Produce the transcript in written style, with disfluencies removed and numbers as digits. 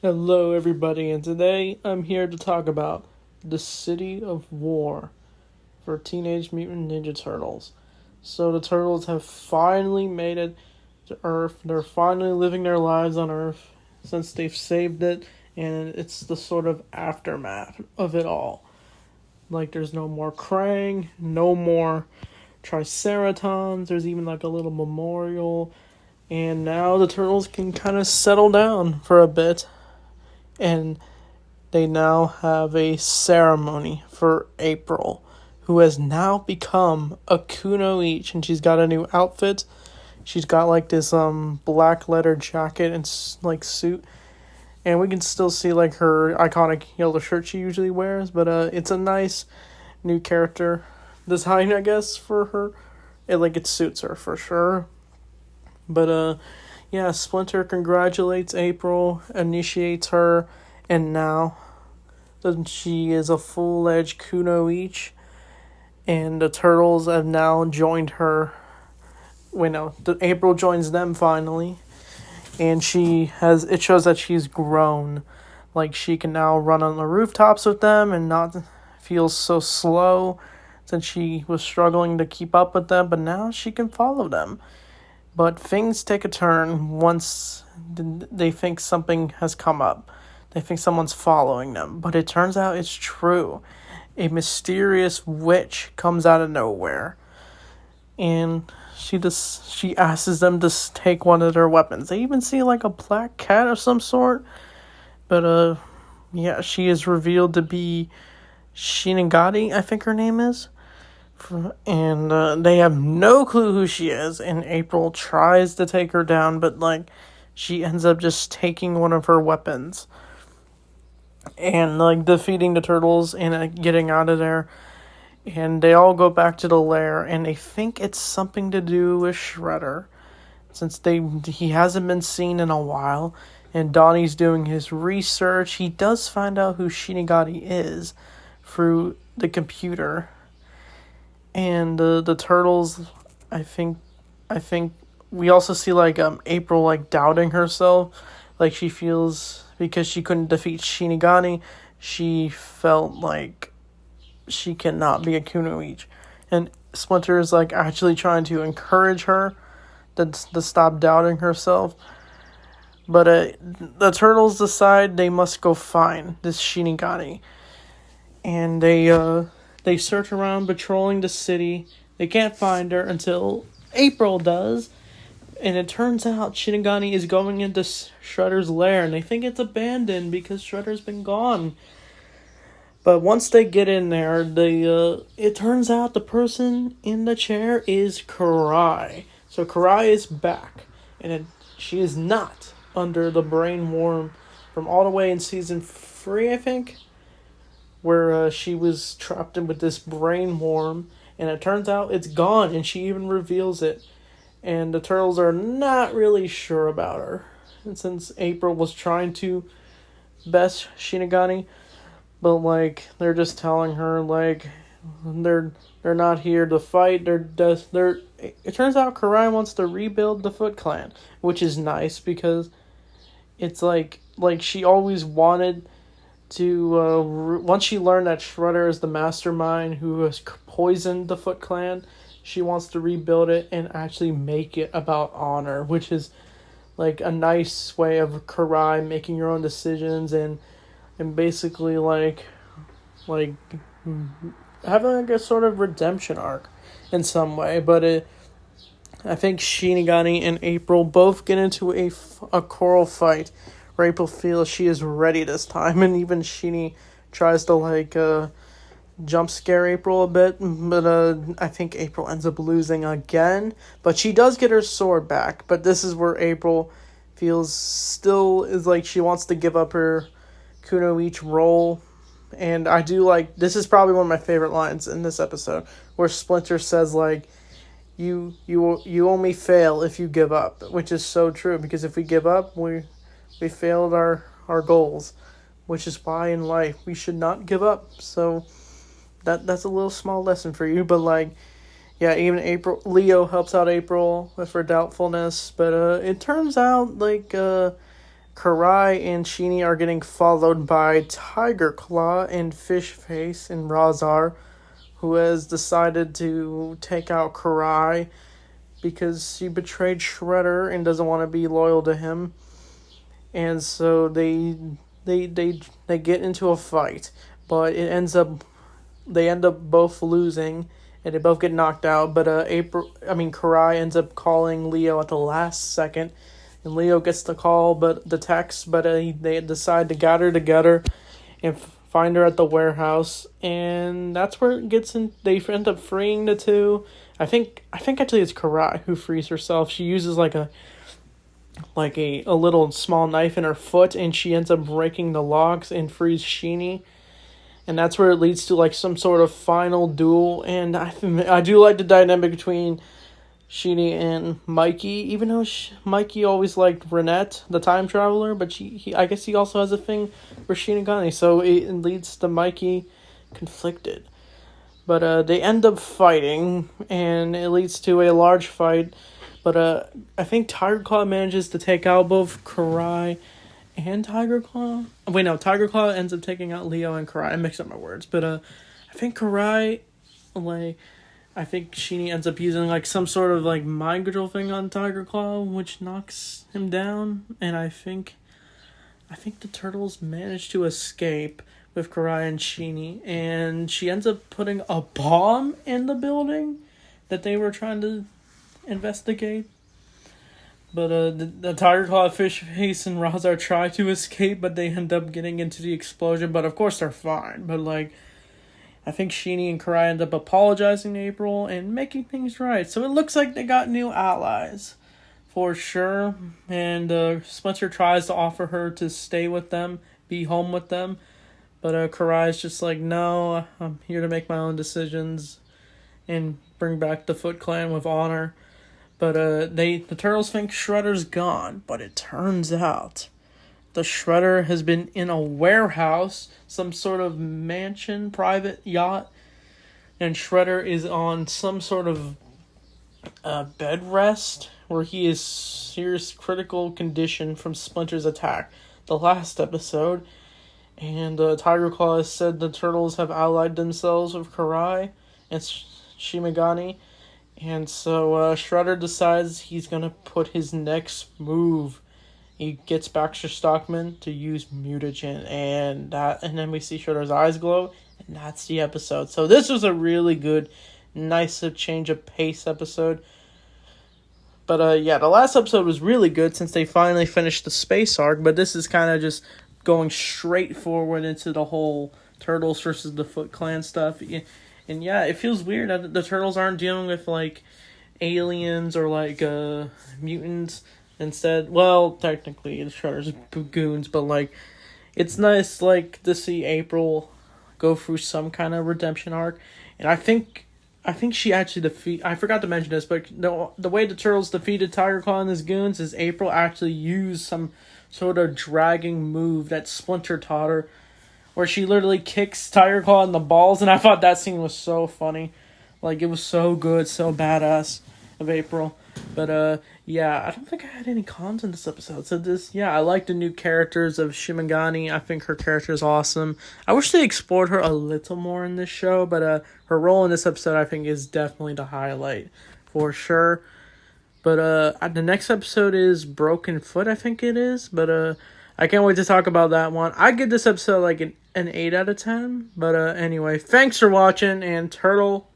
Hello, everybody, and today I'm here to talk about the City of War for Teenage Mutant Ninja Turtles. So, the Turtles have finally made it to Earth. They're finally living their lives on Earth since they've saved it, and it's the sort of aftermath of it all. Like, there's no more Krang, no more Triceratons, there's even like a little memorial, and now the Turtles can kind of settle down for a bit. And they now have a ceremony for April, who has now become a Kunoichi, and she's got a new outfit. She's got like this black leather jacket and like suit, and we can still see like her iconic yellow shirt she usually wears. But it's a nice new character design, I guess, for her. It suits her for sure. But yeah, Splinter congratulates April, initiates her, and now she is a full-edged Kunoichi, and the Turtles have now joined her. April joins them finally, and it shows that she's grown. Like, she can now run on the rooftops with them and not feel so slow, since she was struggling to keep up with them, but now she can follow them. But things take a turn once they think something has come up. They think someone's following them. But it turns out it's true. A mysterious witch comes out of nowhere. And she asks them to take one of their weapons. They even see like a black cat of some sort. But yeah, she is revealed to be Shinigami, I think her name is. And they have no clue who she is, and April tries to take her down, but like she ends up just taking one of her weapons and like defeating the Turtles and getting out of there. And they all go back to the lair, and they think it's something to do with Shredder, since he hasn't been seen in a while. And Donnie's doing his research. He does find out who Shinigami is through the computer. And the Turtles, I think we also see like April like doubting herself, like she feels because she couldn't defeat Shinigami, she felt like she cannot be a Kunoichi, and Splinter is like actually trying to encourage her to stop doubting herself. But the Turtles decide they must go find this Shinigami, and they search around patrolling the city. They can't find her until April does. And it turns out Shinigami is going into Shredder's lair. And they think it's abandoned because Shredder's been gone. But once they get in there, it turns out the person in the chair is Karai. So Karai is back. And she is not under the brain worm from all the way in season 3, I think, where she was trapped in with this brain worm, and it turns out it's gone, and she even reveals it. And the Turtles are not really sure about her. And since April was trying to best Shinigami, but like they're just telling her like they're not here to fight. It turns out Karai wants to rebuild the Foot Clan, which is nice because it's like she always wanted to, once she learned that Shredder is the mastermind who has poisoned the Foot Clan, she wants to rebuild it and actually make it about honor, which is like a nice way of Karai making her own decisions and basically like having like a sort of redemption arc in some way. But I think Shinigami and April both get into a choral fight. April feels she is ready this time, and even Sheeny tries to like jump scare April a bit, but I think April ends up losing again. But she does get her sword back. But this is where April still is like she wants to give up her Kunoichi role, and I do like this is probably one of my favorite lines in this episode, where Splinter says like, "You only fail if you give up," which is so true, because if we give up, we failed our goals, which is why in life we should not give up. So that's a little small lesson for you. But like, yeah, even Leo helps out April with her doubtfulness. But it turns out like Karai and Sheeny are getting followed by Tiger Claw and Fish Face and Razar, who has decided to take out Karai because she betrayed Shredder and doesn't want to be loyal to him. And so they get into a fight, but they end up both losing, and they both get knocked out. But Karai ends up calling Leo at the last second, and Leo gets the call, but the text, but they decide to gather together and find her at the warehouse, and that's where it gets in. They end up freeing the two. I think actually it's Karai who frees herself. She uses like a little small knife in her foot, and she ends up breaking the locks and frees Sheeny. And that's where it leads to like some sort of final duel. And I do like the dynamic between Sheeny and Mikey, even though Mikey always liked Renette, the time traveler, but I guess he also has a thing for Shinigami, so it leads to Mikey conflicted. But they end up fighting, and it leads to a large fight. But I think Tiger Claw manages to take out both Karai and Tiger Claw. Wait, no, Tiger Claw ends up taking out Leo and Karai. I mixed up my words. But I think Karai, I think Sheeny ends up using like some sort of like mind control thing on Tiger Claw, which knocks him down. And I think the turtles manage to escape with Karai and Sheeny, and she ends up putting a bomb in the building that they were trying to investigate. But the Tiger Claw, Fish Face, and Razar try to escape, but they end up getting into the explosion. But of course they're fine. But I think Sheeny and Karai end up apologizing to April and making things right. So it looks like they got new allies, for sure. And Splinter tries to offer her to stay with them, be home with them. But Karai's just like, no, I'm here to make my own decisions and bring back the Foot Clan with honor. But the turtles think Shredder's gone, but it turns out the Shredder has been in a warehouse, some sort of mansion, private yacht, and Shredder is on some sort of bed rest where he is serious critical condition from Splinter's attack the last episode. And Tiger Claw has said the turtles have allied themselves with Karai and Shimigami. And so Shredder decides he's going to put his next move. He gets Baxter Stockman to use mutagen. And then we see Shredder's eyes glow. And that's the episode. So this was a really good, nice change of pace episode. But the last episode was really good since they finally finished the space arc. But this is kind of just going straight forward into the whole Turtles versus the Foot Clan stuff. And yeah, it feels weird that the Turtles aren't dealing with like aliens or like mutants instead. Well, technically the Shredder's goons, but like it's nice like to see April go through some kind of redemption arc. And I think she actually I forgot to mention this, but the way the Turtles defeated Tiger Claw and his goons is April actually used some sort of dragging move that Splinter taught her, where she literally kicks Tiger Claw in the balls, and I thought that scene was so funny. Like, it was so good, so badass of April. But, I don't think I had any cons in this episode. So I like the new characters of Shimigami. I think her character is awesome. I wish they explored her a little more in this show, but her role in this episode, I think, is definitely the highlight, for sure. But the next episode is Broken Foot, I think it is. But I can't wait to talk about that one. I give this episode like an 8 out of 10. But anyway, thanks for watching, and Turtle